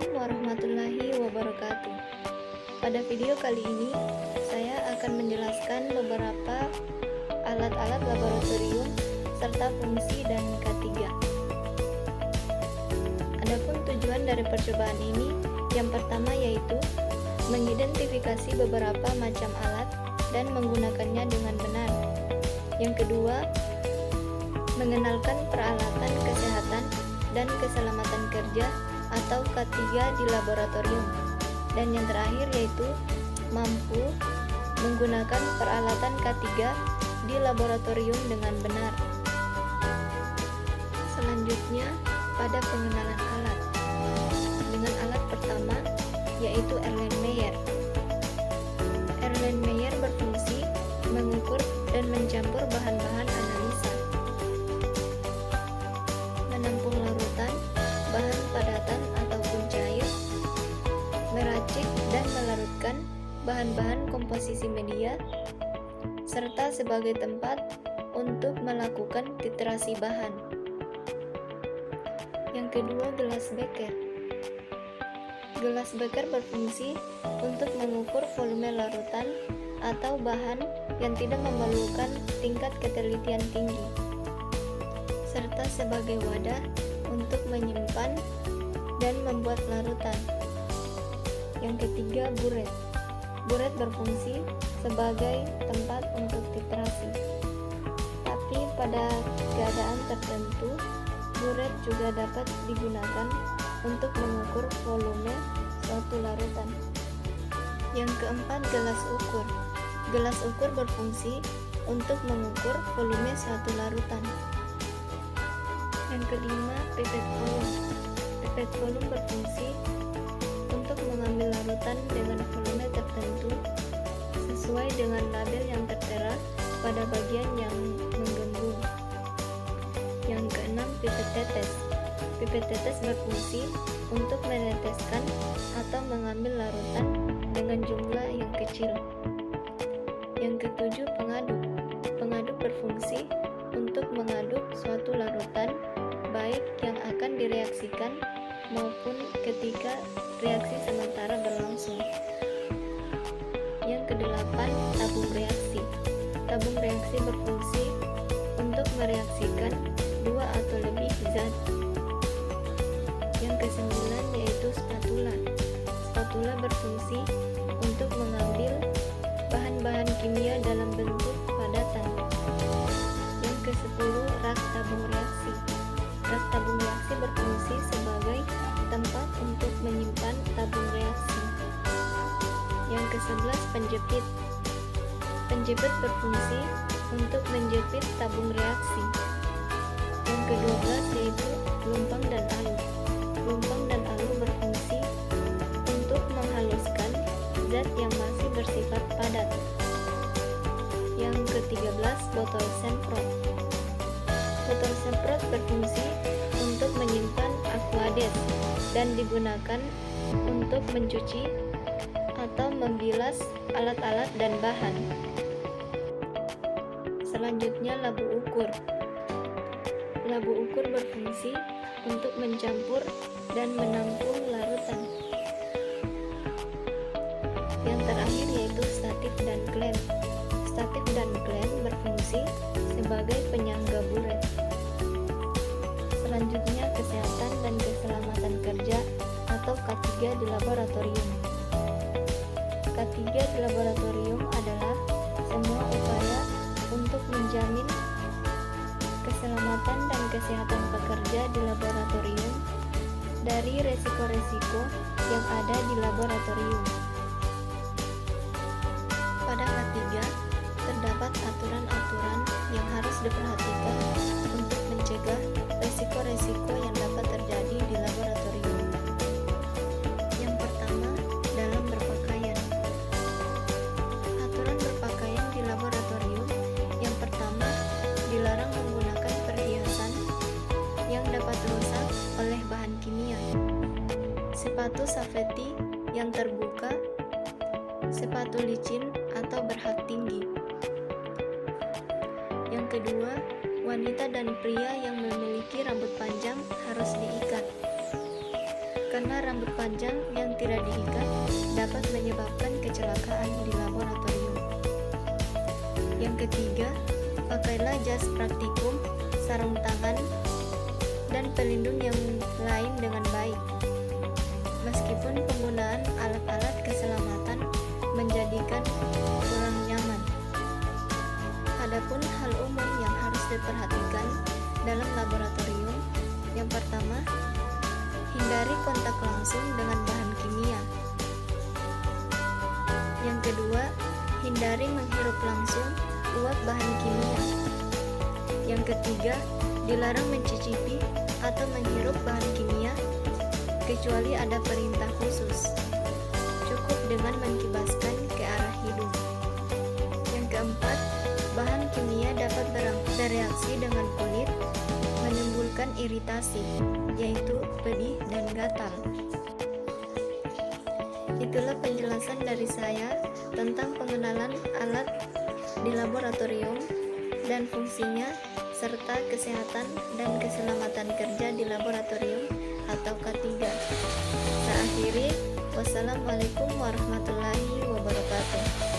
Assalamualaikum warahmatullahi wabarakatuh. Pada video kali ini, saya akan menjelaskan beberapa alat-alat laboratorium serta fungsi dan K3. Adapun tujuan dari percobaan ini, yang pertama yaitu mengidentifikasi beberapa macam alat dan menggunakannya dengan benar. Yang kedua, mengenalkan peralatan kesehatan dan keselamatan kerja atau K3 di laboratorium. Dan yang terakhir yaitu mampu menggunakan peralatan K3 di laboratorium dengan benar. Selanjutnya, pada pengenalan alat. Dengan alat pertama yaitu Erlenmeyer. Erlenmeyer berfungsi mengukur dan mencampur bahan-bahan analisa, menampung larutan, bahan padatan ataupun cair, meracik dan melarutkan bahan-bahan komposisi media, serta sebagai tempat untuk melakukan titrasi bahan. Yang kedua, gelas Beker. Gelas Beker berfungsi untuk mengukur volume larutan atau bahan yang tidak memerlukan tingkat ketelitian tinggi, serta sebagai wadah untuk menyimpan dan membuat larutan. Yang ketiga, buret. Buret berfungsi sebagai tempat untuk titrasi. Tapi pada keadaan tertentu, buret juga dapat digunakan untuk mengukur volume suatu larutan. Yang keempat, gelas ukur. Gelas ukur berfungsi untuk mengukur volume suatu larutan. Yang kelima, pipet volume. Pipet volume berfungsi untuk mengambil larutan dengan volume tertentu sesuai dengan label yang tertera pada bagian yang menggembung. Yang keenam, pipet tetes. Pipet tetes berfungsi untuk meneteskan atau mengambil larutan dengan jumlah yang kecil. Yang ketujuh, pengaduk. Pengaduk berfungsi untuk mengaduk suatu larutan baik yang akan direaksikan maupun ketika reaksi sementara berlangsung. Yang kedelapan, tabung reaksi. Tabung reaksi berfungsi untuk mereaksikan dua atau lebih zat. Yang kesembilan yaitu spatula. Spatula berfungsi untuk mengambil bahan-bahan kimia dalam bentuk padatan. Yang kesepuluh, rak tabung reaksi. Rak tabung reaksi berfungsi sebagai tempat untuk menyimpan tabung reaksi. Yang ke-11, penjepit. Penjepit berfungsi untuk menjepit tabung reaksi. Yang ke-12 yaitu lumpang dan alu. Lumpang dan alu berfungsi untuk menghaluskan zat yang masih bersifat padat. Yang ke-13, botol semprot. Botol semprot berfungsi untuk menyimpan aquades dan digunakan untuk mencuci atau membilas alat-alat dan bahan. Selanjutnya, labu ukur. Labu ukur berfungsi untuk mencampur dan menampung larutan. Yang terakhir yaitu statif dan klem. Statif dan klem berfungsi sebagai penyangga buret. Selanjutnya, kesehatan dan keselamatan kerja atau K3 di laboratorium. K3 di laboratorium adalah semua upaya untuk menjamin keselamatan dan kesehatan pekerja di laboratorium dari resiko-resiko yang ada di laboratorium. Pada K3 terdapat aturan-aturan yang harus diperhatikan untuk mencegah resiko-resiko yang dapat terjadi di laboratorium. Yang pertama, dalam berpakaian. Aturan berpakaian di laboratorium. Yang pertama, dilarang menggunakan perhiasan yang dapat rusak oleh bahan kimia. Sepatu safety yang terbuka, sepatu licin atau berhak tinggi. Yang kedua, wanita dan pria yang memiliki rambut panjang harus diikat. karena rambut panjang yang tidak diikat dapat menyebabkan kecelakaan di laboratorium. Yang ketiga, pakailah jas praktikum, sarung tangan, dan pelindung yang lain dengan baik. Meskipun penggunaan alat-alat keselamatan menjadikan kurang nyaman. Adapun hal umum yang harus diperhatikan dalam laboratorium, yang pertama, hindari kontak langsung dengan bahan kimia. Yang kedua, hindari menghirup langsung uap bahan kimia. Yang ketiga, dilarang mencicipi atau menghirup bahan kimia kecuali ada perintah khusus. Cukup dengan mengkibaskan ke arah hidung. Yang keempat, bahan kimia dapat bereaksi dengan kulit, menimbulkan iritasi, yaitu pedih dan gatal. Itulah penjelasan dari saya tentang pengenalan alat di laboratorium dan fungsinya, serta kesehatan dan keselamatan kerja di laboratorium atau K3. Saya akhiri, wassalamualaikum warahmatullahi wabarakatuh.